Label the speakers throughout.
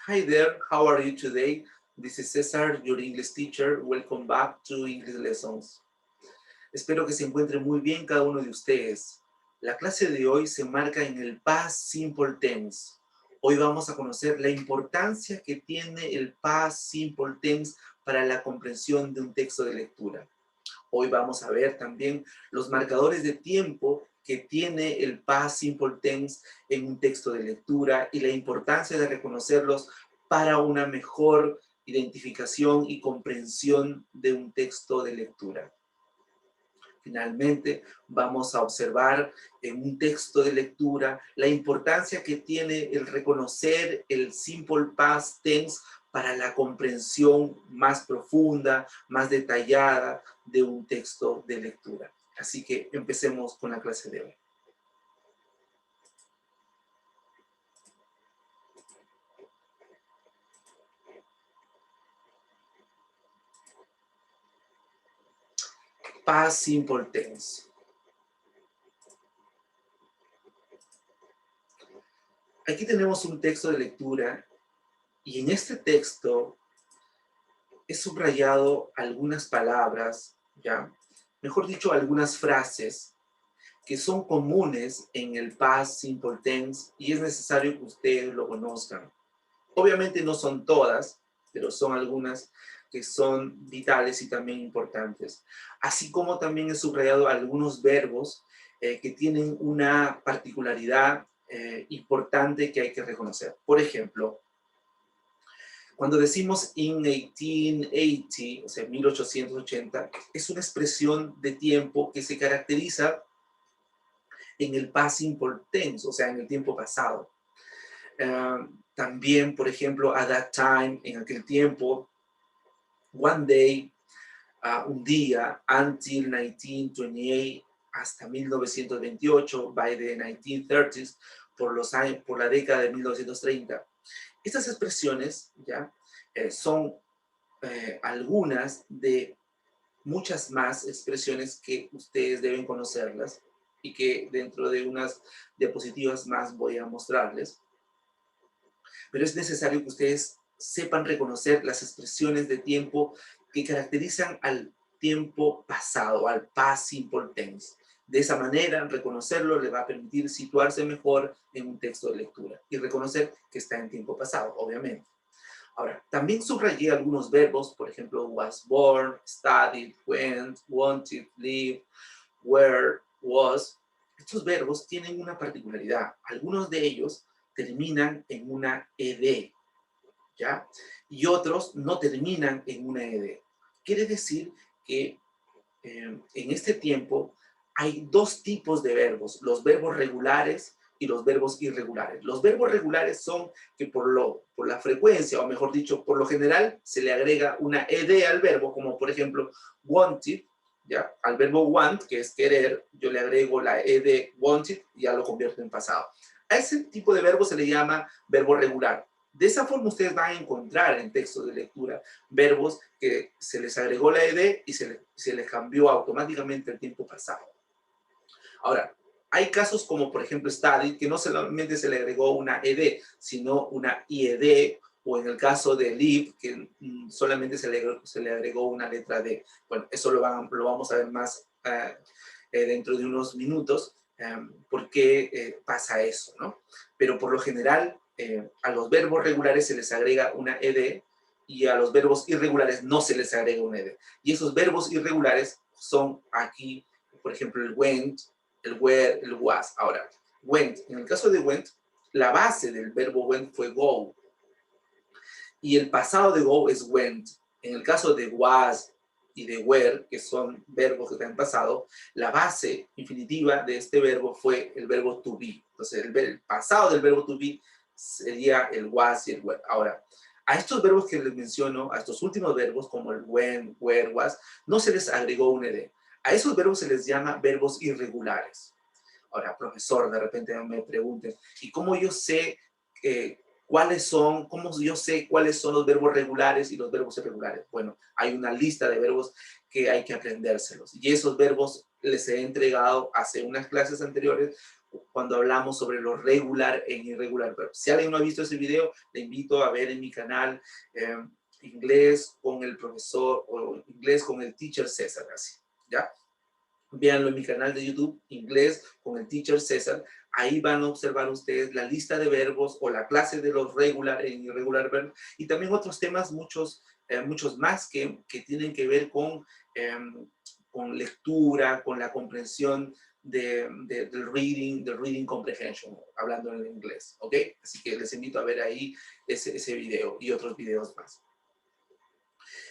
Speaker 1: Hi there, how are you today? This is Cesar, your English teacher. Welcome back to English Lessons. Espero que se encuentre muy bien cada uno de ustedes. La clase de hoy se enmarca en el Past Simple Tense. Hoy vamos a conocer la importancia que tiene el Past Simple Tense para la comprensión de un texto de lectura. Hoy vamos a ver también los marcadores de tiempo que tiene el Past Simple Tense en un texto de lectura y la importancia de reconocerlos para una mejor identificación y comprensión de un texto de lectura. Finalmente, vamos a observar en un texto de lectura la importancia que tiene el reconocer el Simple Past Tense para la comprensión más profunda, más detallada de un texto de lectura. Así que empecemos con la clase de hoy. Past Simple Tense. Aquí tenemos un texto de lectura y en este texto he subrayado algunas palabras, ¿ya? Mejor dicho, algunas frases que son comunes en el Past Simple Tense y es necesario que ustedes lo conozcan. Obviamente no son todas, pero son algunas que son vitales y también importantes. Así como también he subrayado algunos verbos que tienen una particularidad importante que hay que reconocer. Por ejemplo, cuando decimos in 1880, o sea, 1880, es una expresión de tiempo que se caracteriza en el past simple tense, o sea, en el tiempo pasado. También, por ejemplo, at that time, en aquel tiempo, one day, un día, until 1928, hasta 1928, by the 1930s, por la década de 1930. Estas expresiones ya son algunas de muchas más expresiones que ustedes deben conocerlas y que dentro de unas diapositivas más voy a mostrarles. Pero es necesario que ustedes sepan reconocer las expresiones de tiempo que caracterizan al tiempo pasado, al past simple tense. De esa manera, reconocerlo le va a permitir situarse mejor en un texto de lectura y reconocer que está en tiempo pasado, obviamente. Ahora, también subrayé algunos verbos, por ejemplo, was born, studied, went, wanted, lived, were, was. Estos verbos tienen una particularidad. Algunos de ellos terminan en una ed, ¿ya? Y otros no terminan en una ed. Quiere decir que en este tiempo hay dos tipos de verbos, los verbos regulares y los verbos irregulares. Los verbos regulares son que por la frecuencia, o mejor dicho, por lo general, se le agrega una ed al verbo, como por ejemplo, wanted, ¿ya? Al verbo want, que es querer, yo le agrego la ed wanted y ya lo convierto en pasado. A ese tipo de verbo se le llama verbo regular. De esa forma ustedes van a encontrar en textos de lectura verbos que se les agregó la ed y se les cambió automáticamente el tiempo pasado. Ahora, hay casos como por ejemplo study, que no solamente se le agregó una ed, sino una ied, o en el caso de live, que solamente se le agregó una letra d. Bueno, eso lo vamos a ver más dentro de unos minutos, por qué pasa eso, ¿no? Pero por lo general, a los verbos regulares se les agrega una ed y a los verbos irregulares no se les agrega una ed. Y esos verbos irregulares son aquí, por ejemplo, el went, el were, el was. Ahora, went, en el caso de went, la base del verbo went fue go. Y el pasado de go es went. En el caso de was y de were, que son verbos que están en pasado, la base infinitiva de este verbo fue el verbo to be. Entonces, el pasado del verbo to be sería el was y el were. Ahora, a estos verbos que les menciono, a estos últimos verbos, como el when, where, was, no se les agregó un ed. A esos verbos se les llama verbos irregulares. Ahora, profesor, de repente me pregunten, ¿y cómo yo sé cómo yo sé cuáles son los verbos regulares y los verbos irregulares? Bueno, hay una lista de verbos que hay que aprendérselos. Y esos verbos les he entregado hace unas clases anteriores cuando hablamos sobre lo regular e irregular verb. Si alguien no ha visto ese video, le invito a ver en mi canal inglés con el profesor o inglés con el teacher César, así, ¿ya? Véanlo en mi canal de YouTube, inglés con el teacher César. Ahí van a observar ustedes la lista de verbos o la clase de los regular e irregular verb y también otros temas, muchos más que tienen que ver con lectura, con la comprensión del reading comprehension, hablando en inglés, ¿ok? Así que les invito a ver ahí ese video y otros videos más.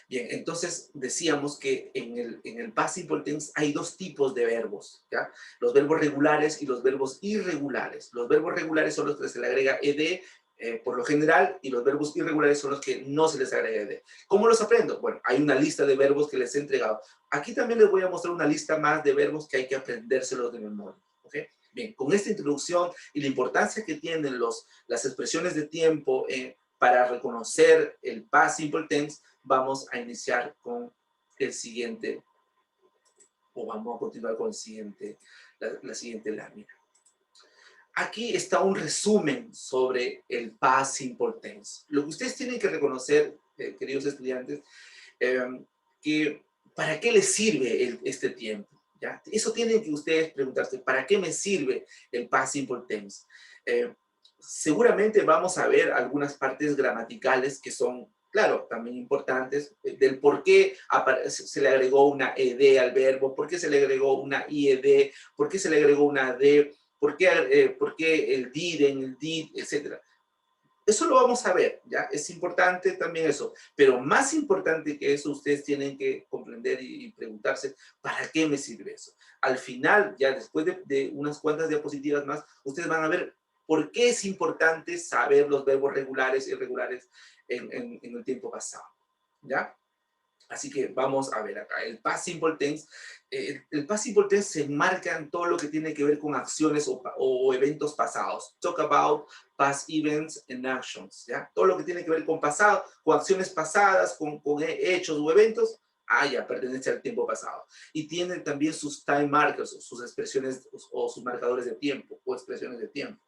Speaker 1: Bien, entonces decíamos que en el past simple tense hay dos tipos de verbos, ¿ya? Los verbos regulares y los verbos irregulares. Los verbos regulares son los que se le agrega ed por lo general, y los verbos irregulares son los que no se les agrega ed. ¿Cómo los aprendo? Bueno, hay una lista de verbos que les he entregado. Aquí también les voy a mostrar una lista más de verbos que hay que aprendérselos de memoria, ¿ok? Bien, con esta introducción y la importancia que tienen las expresiones de tiempo para reconocer el past simple tense, vamos a iniciar con el siguiente, o vamos a continuar con el siguiente, la siguiente lámina. Aquí está un resumen sobre el past simple tense. Lo que ustedes tienen que reconocer, queridos estudiantes, que ¿para qué les sirve este tiempo? ¿Ya? Eso tienen que ustedes preguntarse, ¿para qué me sirve el past simple tense? Seguramente vamos a ver algunas partes gramaticales que son, claro, también importantes, del por qué se le agregó una ed al verbo, por qué se le agregó una ied, por qué se le agregó una d, por qué el el did, etc. Eso lo vamos a ver, ¿ya? Es importante también eso, pero más importante que eso, ustedes tienen que comprender y preguntarse, ¿para qué me sirve eso? Al final, ya después de unas cuantas diapositivas más, ustedes van a ver por qué es importante saber los verbos regulares y irregulares en el tiempo pasado, ¿ya? Así que vamos a ver acá, el past simple tense. El past simple tense se enmarca en todo lo que tiene que ver con acciones o eventos pasados. Talk about past events and actions, ¿ya? Todo lo que tiene que ver con pasado, con acciones pasadas, con hechos o eventos, ya pertenece al tiempo pasado. Y tiene también sus time markers, sus expresiones o sus marcadores de tiempo o expresiones de tiempo.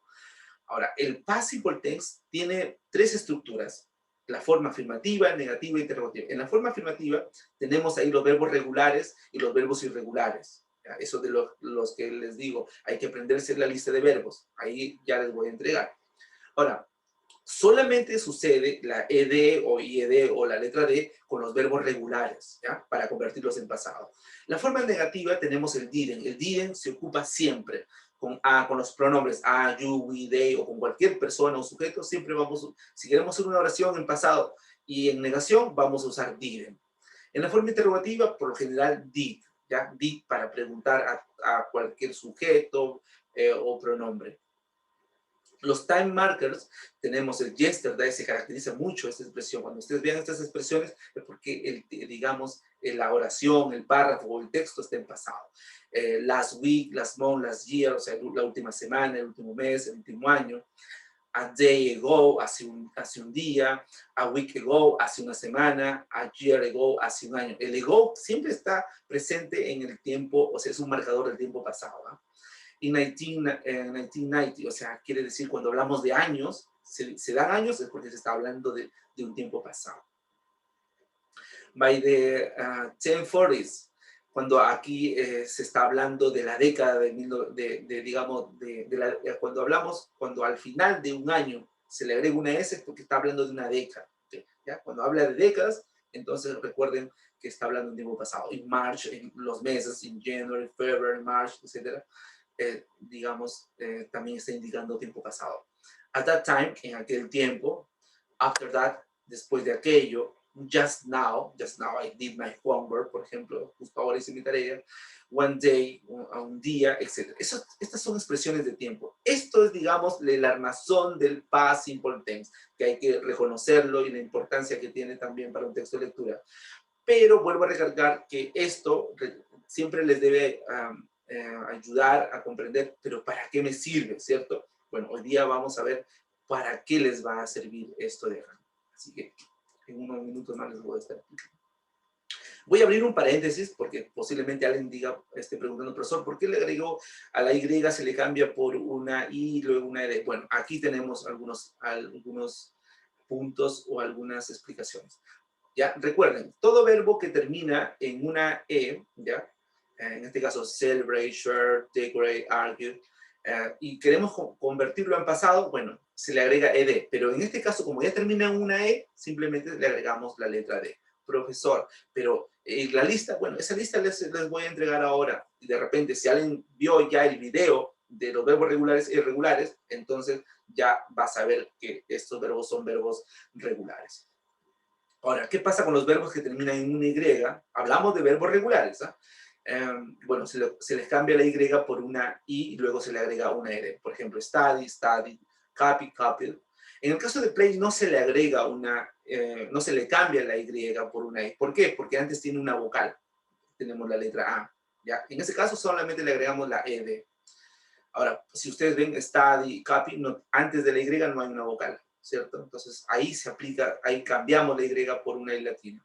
Speaker 1: Ahora, el past simple tense tiene tres estructuras: la forma afirmativa, negativa e interrogativa. En la forma afirmativa tenemos ahí los verbos regulares y los verbos irregulares. ¿Ya? Eso de los que les digo, hay que aprenderse la lista de verbos. Ahí ya les voy a entregar. Ahora, solamente sucede la ed o ied o la letra d con los verbos regulares, ¿ya? Para convertirlos en pasado. La forma negativa tenemos el didn't. El didn't se ocupa siempre con los pronombres I, you, we, they, o con cualquier persona o sujeto. Siempre si queremos hacer una oración en pasado y en negación, vamos a usar didn't. En la forma interrogativa, por lo general, did, ¿ya? Did para preguntar a cualquier sujeto o pronombre. Los time markers, tenemos el yesterday, se caracteriza mucho esta expresión. Cuando ustedes vean estas expresiones es porque, digamos, la oración, el párrafo o el texto está en pasado. Last week, last month, last year, o sea, la última semana, el último mes, el último año. A day ago, hace un día. A week ago, hace una semana. A year ago, hace un año. El ago siempre está presente en el tiempo, o sea, es un marcador del tiempo pasado, ¿no? Y 1990, o sea, quiere decir cuando hablamos de años, se dan años es porque se está hablando de un tiempo pasado. By the 1040s, cuando aquí se está hablando de la década cuando al final de un año se le agrega una S es porque está hablando de una década, ¿ya? Cuando habla de décadas, entonces recuerden que está hablando de un tiempo pasado. En March, en los meses, en January, February, March, etc., también está indicando tiempo pasado. At that time, en aquel tiempo. After that, después de aquello. Just now I did my homework, por ejemplo, justo ahora hice mi tarea. One day, un día, etc. Estas son expresiones de tiempo. Esto es, digamos, el armazón del past simple tense, que hay que reconocerlo y la importancia que tiene también para un texto de lectura. Pero vuelvo a recalcar que esto siempre les debe ayudar a comprender, pero ¿para qué me sirve, cierto? Bueno, hoy día vamos a ver para qué les va a servir esto de acá. Así que en unos minutos más les voy a estar explicando. Voy a abrir un paréntesis porque posiblemente alguien diga, esté preguntando, profesor, ¿por qué le agregó a la Y, se le cambia por una I y luego una E? Bueno, aquí tenemos algunos puntos o algunas explicaciones. ¿Ya? Recuerden, todo verbo que termina en una E, ¿ya? En este caso, celebrate, share, decorate, argue, y queremos convertirlo en pasado, bueno, se le agrega ed, pero en este caso, como ya termina en una E, simplemente le agregamos la letra D. Profesor, pero la lista, bueno, esa lista les voy a entregar ahora, y de repente, si alguien vio ya el video de los verbos regulares e irregulares, entonces ya va a saber que estos verbos son verbos regulares. Ahora, ¿qué pasa con los verbos que terminan en una Y? Hablamos de verbos regulares, ¿ah? Bueno, se les cambia la Y por una I y luego se le agrega una R. Por ejemplo, study, studied, copy, copied. En el caso de play no se le agrega no se le cambia la Y por una I. ¿Por qué? Porque antes tiene una vocal. Tenemos la letra A, ¿ya? En ese caso solamente le agregamos la ED. Ahora, si ustedes ven study, copy, antes de la Y no hay una vocal, ¿cierto? Entonces ahí se aplica, ahí cambiamos la Y por una I latina.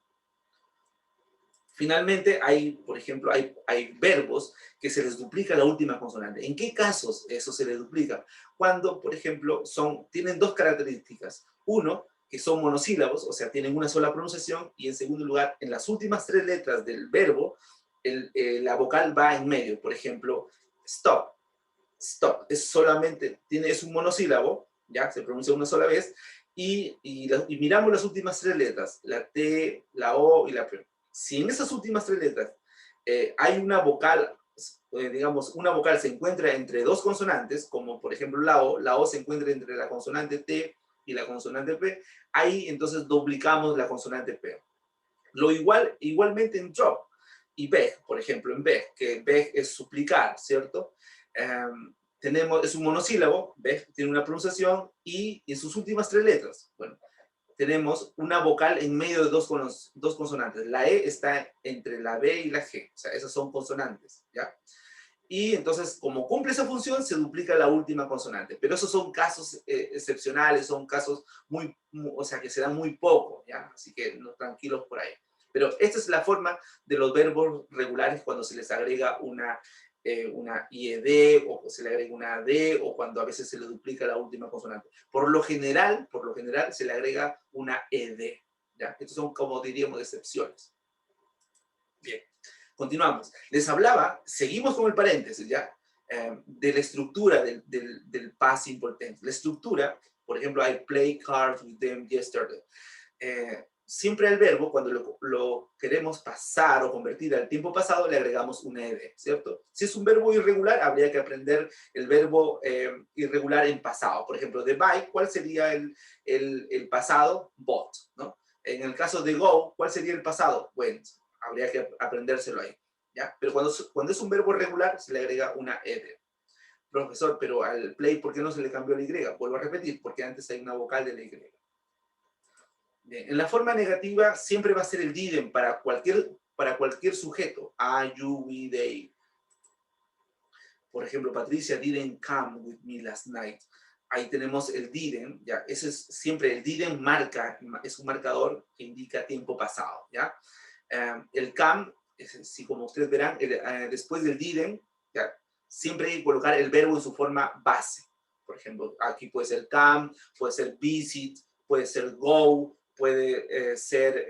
Speaker 1: Finalmente, por ejemplo, hay verbos que se les duplica la última consonante. ¿En qué casos eso se les duplica? Cuando, por ejemplo, tienen dos características. Uno, que son monosílabos, o sea, tienen una sola pronunciación, y en segundo lugar, en las últimas tres letras del verbo, la vocal va en medio. Por ejemplo, stop. Stop es un monosílabo, ya se pronuncia una sola vez, y miramos las últimas tres letras, la T, la O y la P. Si en esas últimas tres letras hay una vocal, digamos, una vocal se encuentra entre dos consonantes, como por ejemplo la O se encuentra entre la consonante T y la consonante P, ahí entonces duplicamos la consonante P. Igualmente en drop y beg, por ejemplo, en beg, que beg es suplicar, ¿cierto? Es un monosílabo, beg tiene una pronunciación y en sus últimas tres letras, bueno, tenemos una vocal en medio de dos consonantes. La E está entre la B y la G, o sea, esas son consonantes, ¿ya? Y entonces, como cumple esa función, se duplica la última consonante. Pero esos son casos excepcionales, son casos o sea, que se dan muy poco, ¿ya? Así que no, tranquilos por ahí. Pero esta es la forma de los verbos regulares cuando se les agrega una IED, o se le agrega una D, o cuando a veces se le duplica la última consonante. Por lo general, se le agrega una ED, ¿ya? Estos son, como diríamos, excepciones. Bien. Continuamos. Les hablaba, seguimos con el paréntesis, ¿ya? De la estructura del past simple tense. La estructura, por ejemplo, I played cards with them yesterday. Siempre al verbo, cuando lo queremos pasar o convertir al tiempo pasado, le agregamos una ed, ¿cierto? Si es un verbo irregular, habría que aprender el verbo irregular en pasado. Por ejemplo, de buy, ¿cuál sería el pasado? Bought, ¿no? En el caso de go, ¿cuál sería el pasado? Went. Habría que aprendérselo ahí, ¿ya? Pero cuando es un verbo regular, se le agrega una ed. Profesor, pero al play, ¿por qué no se le cambió la Y? Vuelvo a repetir, porque antes hay una vocal de la Y. Bien, en la forma negativa siempre va a ser el didn't para cualquier sujeto. I, you, we, they. Por ejemplo, Patricia didn't come with me last night. Ahí tenemos el didn't, ¿ya? Ese es siempre el didn't es un marcador que indica tiempo pasado, ¿ya? El come, si como ustedes verán, después del didn't, ¿ya? Siempre hay que colocar el verbo en su forma base. Por ejemplo, aquí puede ser come, puede ser visit, puede ser go, puede ser,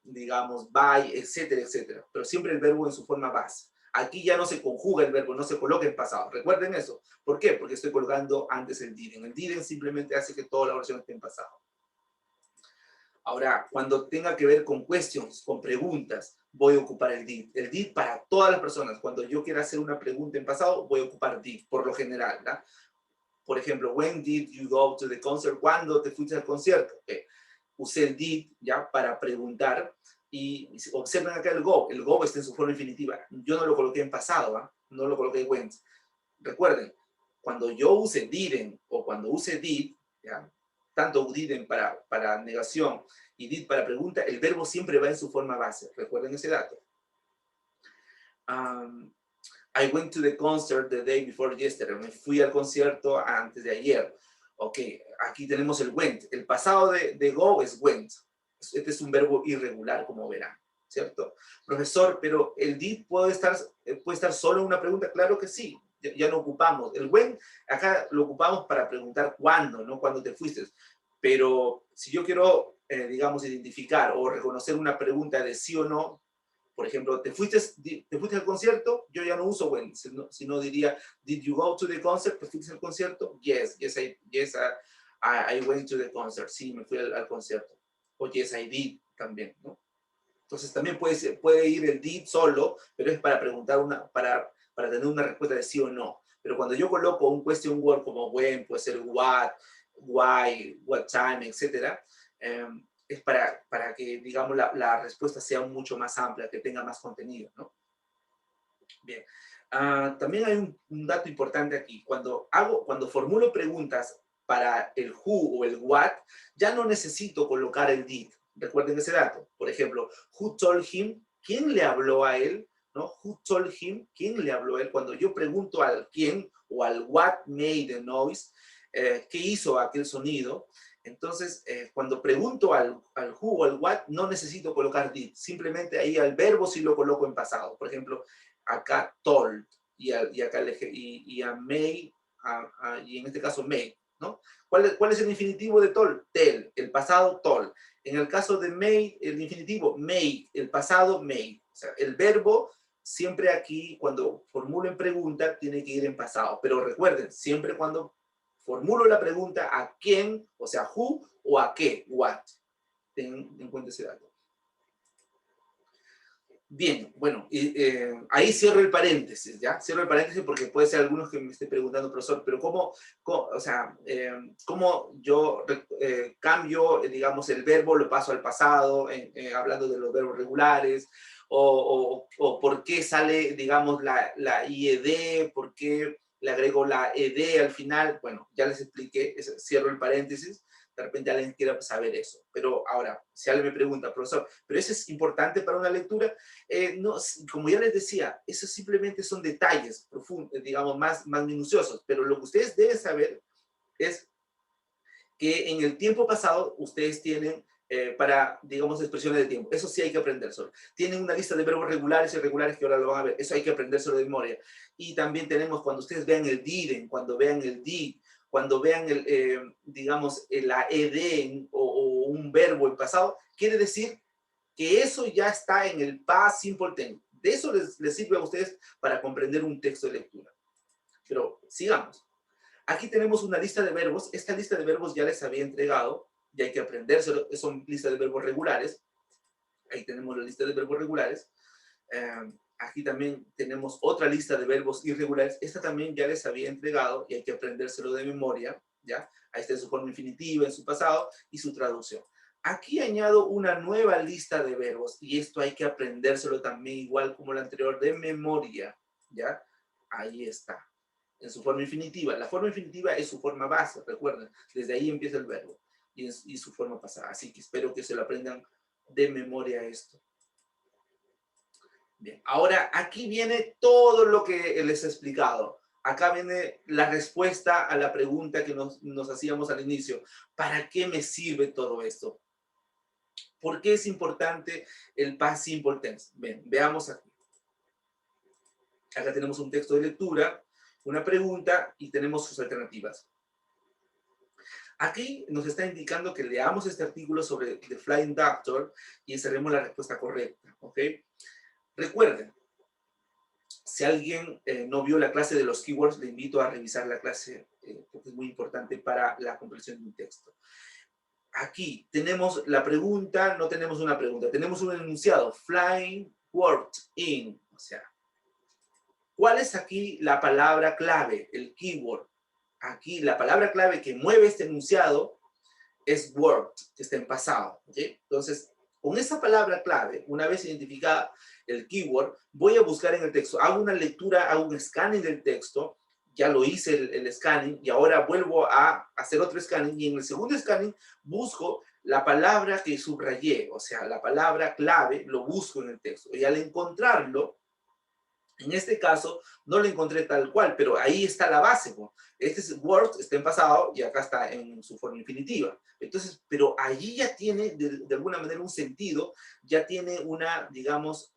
Speaker 1: digamos, buy, etcétera, etcétera. Pero siempre el verbo en su forma base. Aquí ya no se conjuga el verbo, no se coloca en pasado. Recuerden eso. ¿Por qué? Porque estoy colocando antes el didn't. El didn't simplemente hace que toda la oración esté en pasado. Ahora, cuando tenga que ver con questions, con preguntas, voy a ocupar el did. El did para todas las personas. Cuando yo quiera hacer una pregunta en pasado, voy a ocupar did, por lo general, ¿verdad? Por ejemplo, when did you go to the concert? ¿Cuándo te fuiste al concierto? Usé el did, ¿ya? Para preguntar. Y observen acá el go. El go está en su forma infinitiva. Yo no lo coloqué en pasado, ¿eh? No lo coloqué en went. Recuerden, cuando yo use didn't o cuando use did, ¿ya? Tanto didn't para negación y did para pregunta, el verbo siempre va en su forma base. Recuerden ese dato. I went to the concert the day before yesterday. Me fui al concierto antes de ayer. Ok, aquí tenemos el went. El pasado de go es went. Este es un verbo irregular, como verán. ¿cierto? Profesor, pero el did puede estar solo en una pregunta. Claro que sí, ya no ocupamos. El when, acá lo ocupamos para preguntar cuándo, ¿no? Cuándo te fuiste. Pero si yo quiero, digamos, identificar o reconocer una pregunta de sí o no, por ejemplo, ¿te fuiste al concierto? Yo ya no uso when, sino diría, did you go to the concert? ¿Te fuiste al concierto? Yes, I went to the concert. Sí, me fui al concierto. O yes, I did también, ¿no? Entonces también puede ir el did solo, pero es para preguntar para tener una respuesta de sí o no. Pero cuando yo coloco un question word como when, puede ser what, why, what time, etcétera, es para que, digamos, la respuesta sea mucho más amplia, que tenga más contenido, ¿no? Bien. También hay un dato importante aquí. Cuando formulo preguntas para el who o el what, ya no necesito colocar el did. Recuerden ese dato. Por ejemplo, who told him, ¿quién le habló a él? ¿No? Who told him, ¿quién le habló a él? Cuando yo pregunto al quién o al what made the noise, ¿qué hizo aquel sonido? Entonces, cuando pregunto al who o al what, no necesito colocar did. Simplemente ahí al verbo sí lo coloco en pasado. Por ejemplo, acá told, y a may, y en este caso may, ¿no? ¿Cuál es el infinitivo de told? Tell, el pasado told. En el caso de may, el infinitivo made, el pasado made. O sea, el verbo siempre aquí, cuando formulo en pregunta, tiene que ir en pasado. Pero recuerden, siempre cuando formulo la pregunta a quién, o sea, who, o a qué, what. Ten en cuenta ese dato. Bien, bueno, ahí cierro el paréntesis, ¿ya? Cierro el paréntesis porque puede ser algunos que me estén preguntando, profesor, pero ¿cómo yo cambio, digamos, el verbo, lo paso al pasado, hablando de los verbos regulares, o por qué sale, digamos, la IED, por qué le agrego la ED al final? Bueno, ya les expliqué, cierro el paréntesis. De repente alguien quiera saber eso. Pero ahora, si alguien me pregunta, profesor, ¿pero eso es importante para una lectura? No, como ya les decía, esos simplemente son detalles profundos, digamos, más minuciosos, pero lo que ustedes deben saber es que en el tiempo pasado ustedes tienen para, digamos, expresiones de tiempo. Eso sí hay que aprendérselo. Tienen una lista de verbos regulares y irregulares que ahora lo van a ver. Eso hay que aprendérselo de memoria. Y también tenemos, cuando ustedes vean el didn't, cuando vean el did, cuando vean, digamos, la ed o un verbo en pasado, quiere decir que eso ya está en el past simple tense. De eso les sirve a ustedes para comprender un texto de lectura. Pero sigamos. Aquí tenemos una lista de verbos. Esta lista de verbos ya les había entregado y hay que aprendérselo. Son listas de verbos regulares. Ahí tenemos la lista de verbos regulares. Aquí también tenemos otra lista de verbos irregulares. Esta también ya les había entregado y hay que aprendérselo de memoria, ¿ya? Ahí está en su forma infinitiva, en su pasado y su traducción. Aquí añado una nueva lista de verbos y esto hay que aprendérselo también igual como la anterior de memoria, ¿ya? Ahí está, en su forma infinitiva. La forma infinitiva es su forma base, recuerden, desde ahí empieza el verbo y su forma pasada. Así que espero que se lo aprendan de memoria esto. Bien, ahora aquí viene todo lo que les he explicado. Acá viene la respuesta a la pregunta que nos hacíamos al inicio. ¿Para qué me sirve todo esto? ¿Por qué es importante el past simple tense? Bien, veamos aquí. Acá tenemos un texto de lectura, una pregunta y tenemos sus alternativas. Aquí nos está indicando que leamos este artículo sobre The Flying Doctor y encerremos la respuesta correcta, ¿ok? Recuerden, si alguien no vio la clase de los keywords, le invito a revisar la clase porque es muy importante para la comprensión de un texto. Aquí tenemos la pregunta, no tenemos una pregunta, tenemos un enunciado, flying worked in, o sea, ¿cuál es aquí la palabra clave, el keyword? Aquí la palabra clave que mueve este enunciado es worked, que está en pasado, ¿ok? Entonces, con esa palabra clave, una vez identificada el keyword, voy a buscar en el texto, hago una lectura, hago un scanning del texto, ya lo hice el scanning y ahora vuelvo a hacer otro scanning y en el segundo scanning busco la palabra que subrayé, o sea, la palabra clave lo busco en el texto y al encontrarlo, En este caso, no lo encontré tal cual, pero ahí está la base, ¿no? Este es Word, está en pasado y acá está en su forma infinitiva. Entonces, pero allí ya tiene de alguna manera un sentido, ya tiene una, digamos,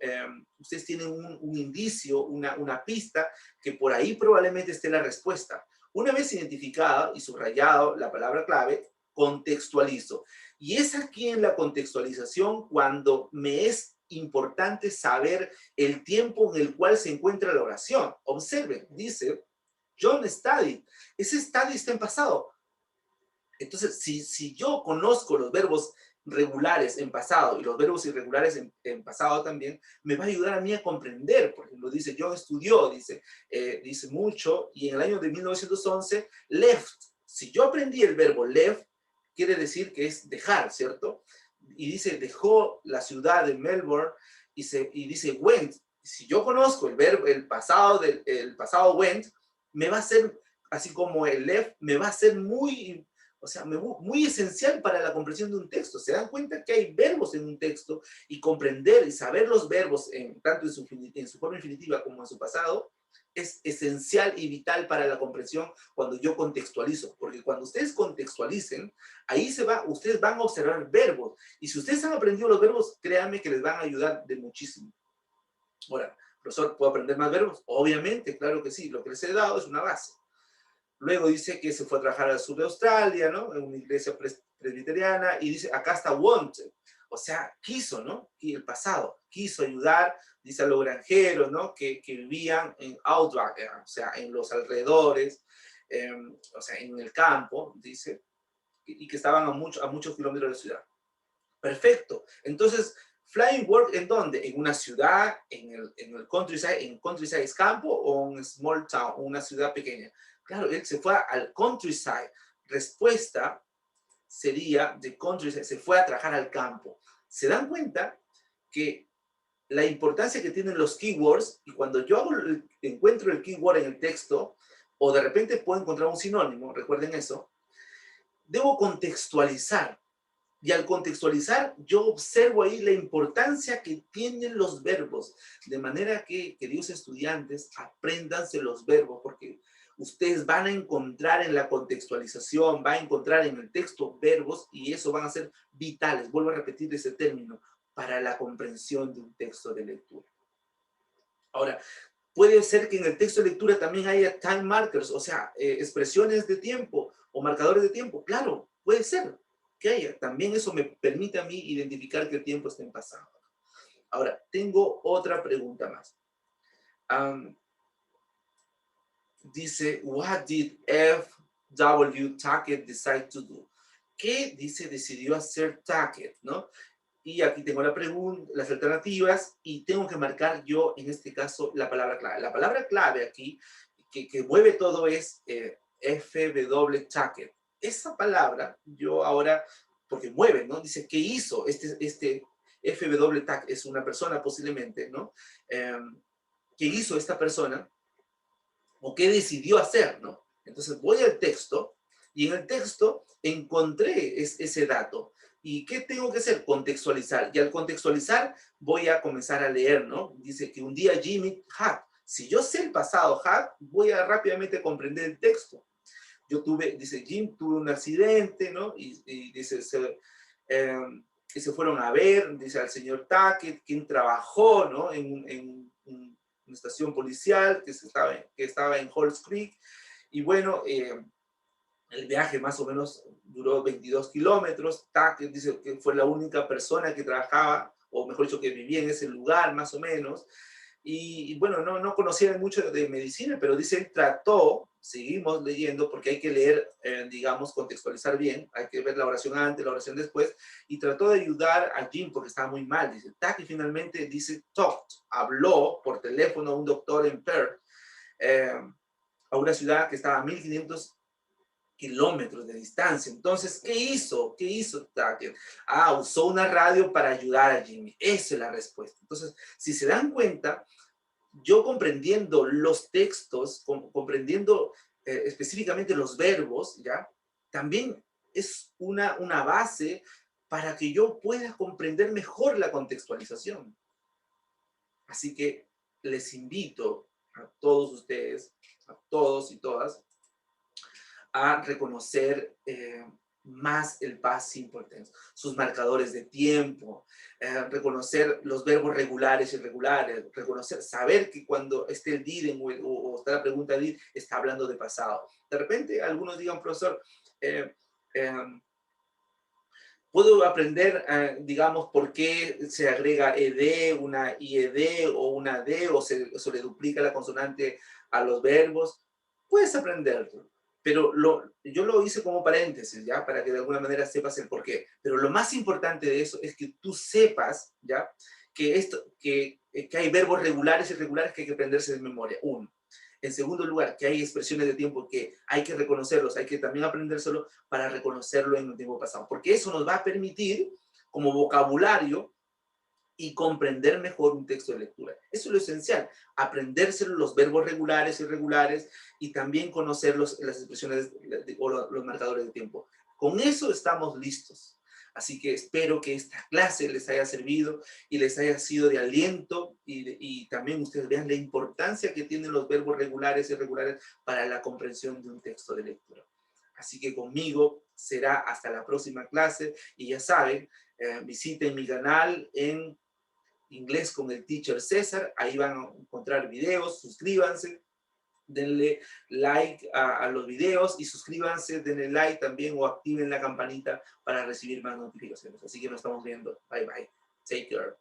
Speaker 1: ustedes tienen un indicio, una pista, que por ahí probablemente esté la respuesta. Una vez identificada y subrayado la palabra clave, contextualizo. Y es aquí en la contextualización cuando me es importante saber el tiempo en el cual se encuentra la oración. Observen, dice, John studied. Ese study está en pasado. Entonces, si yo conozco los verbos regulares en pasado y los verbos irregulares en pasado también, me va a ayudar a mí a comprender. Por ejemplo, dice, John estudió, dice mucho, y en el año de 1911, left. Si yo aprendí el verbo left, quiere decir que es dejar, ¿cierto? Y dice, dejó la ciudad de Melbourne y dice, went. Si yo conozco el verbo, el pasado went, me va a ser, así como el left, me va a ser muy, o sea, muy esencial para la comprensión de un texto. Se dan cuenta que hay verbos en un texto y comprender y saber los verbos, tanto en su forma infinitiva como en su pasado, es esencial y vital para la comprensión cuando yo contextualizo. Porque cuando ustedes contextualicen, ustedes van a observar verbos. Y si ustedes han aprendido los verbos, créanme que les van a ayudar de muchísimo. Ahora, profesor, ¿puedo aprender más verbos? Obviamente, claro que sí. Lo que les he dado es una base. Luego dice que se fue a trabajar al sur de Australia, ¿no? En una iglesia presbiteriana, y dice, acá está wanted. O sea, quiso, ¿no? Y el pasado, quiso ayudar, dice a los granjeros, ¿no? Que vivían en outback, o sea, en los alrededores, o sea, en el campo, dice, y que estaban a muchos kilómetros de la ciudad. Perfecto. Entonces, flying work, ¿en dónde? En una ciudad, en el countryside. ¿En countryside es campo o en small town, una ciudad pequeña? Claro, él se fue al countryside. Respuesta sería de countryside, se fue a trabajar al campo. ¿Se dan cuenta que la importancia que tienen los keywords, y cuando yo encuentro el keyword en el texto, o de repente puedo encontrar un sinónimo, recuerden eso, debo contextualizar. Y al contextualizar, yo observo ahí la importancia que tienen los verbos, de manera que, queridos estudiantes, apréndanse los verbos, porque ustedes van a encontrar en la contextualización, van a encontrar en el texto verbos, y eso van a ser vitales, vuelvo a repetir ese término, para la comprensión de un texto de lectura. Ahora, puede ser que en el texto de lectura también haya time markers, o sea, expresiones de tiempo o marcadores de tiempo. Claro, puede ser que haya. También eso me permite a mí identificar que el tiempo está en pasado. Ahora, tengo otra pregunta más. Dice, what did F.W. Tackett decide to do? ¿Qué decidió hacer Tackett, ¿no? Y aquí tengo la pregunta, las alternativas, y tengo que marcar yo, en este caso, la palabra clave. La palabra clave aquí, que mueve todo, es F.W. Tackett. Esa palabra, yo ahora, porque mueve, ¿no? Dice, ¿qué hizo? Este F.W. Tackett es una persona posiblemente, ¿no? ¿Qué hizo esta persona? ¿O qué decidió hacer, ¿no? Entonces voy al texto, y en el texto encontré ese dato. ¿Y qué tengo que hacer? Contextualizar. Y al contextualizar voy a comenzar a leer, ¿no? Dice que un día Jimmy had. Si yo sé el pasado had, voy a rápidamente comprender el texto. Dice Jim, tuve un accidente, ¿no? Y dice, que se fueron a ver, dice al señor Tackett, quien trabajó, ¿no? En una estación policial que estaba en Halls Creek. Y bueno, el viaje más o menos duró 22 kilómetros. Tackett dice que fue la única persona que trabajaba, o mejor dicho, que vivía en ese lugar más o menos. Y bueno, no conocía mucho de medicina, pero dice, él trató, seguimos leyendo, porque hay que leer, digamos, contextualizar bien, hay que ver la oración antes, la oración después, y trató de ayudar a Jim porque estaba muy mal. Dice, Tackett finalmente dice, talked, habló por teléfono a un doctor en Perth, a una ciudad que estaba a 1500 kilómetros de distancia. Entonces, ¿qué hizo? ¿Qué hizo Tackett? Usó una radio para ayudar a Jimmy. Esa es la respuesta. Entonces, si se dan cuenta, yo comprendiendo los textos, comprendiendo específicamente los verbos, ¿ya? También es una base para que yo pueda comprender mejor la contextualización. Así que les invito a todos ustedes, a todos y todas, a reconocer más el past simple tense, sus marcadores de tiempo, reconocer los verbos regulares y irregulares, reconocer, saber que cuando esté el did o está la pregunta did, está hablando de pasado. De repente algunos digan, profesor, eh, eh, puedo aprender, digamos, por qué se agrega ed, una ied o una d, o se le duplica la consonante a los verbos. Puedes aprenderlo, pero yo lo hice como paréntesis, ¿ya? Para que de alguna manera sepas el por qué. Pero lo más importante de eso es que tú sepas, ¿ya? Que hay verbos regulares y irregulares que hay que aprenderse de memoria. Uno. En segundo lugar, que hay expresiones de tiempo que hay que reconocerlos, hay que también aprendérselo para reconocerlo en el tiempo pasado, porque eso nos va a permitir, como vocabulario, y comprender mejor un texto de lectura. Eso es lo esencial, aprendérselo los verbos regulares y irregulares y también conocer las expresiones o los marcadores de tiempo. Con eso estamos listos. Así que espero que esta clase les haya servido y les haya sido de aliento y también ustedes vean la importancia que tienen los verbos regulares y irregulares para la comprensión de un texto de lectura. Así que conmigo será hasta la próxima clase y ya saben, visiten mi canal en Inglés con el Teacher César, ahí van a encontrar videos, suscríbanse, denle like a los videos y suscríbanse, denle like también o activen la campanita para recibir más notificaciones. Así que nos estamos viendo. Bye bye. Take care.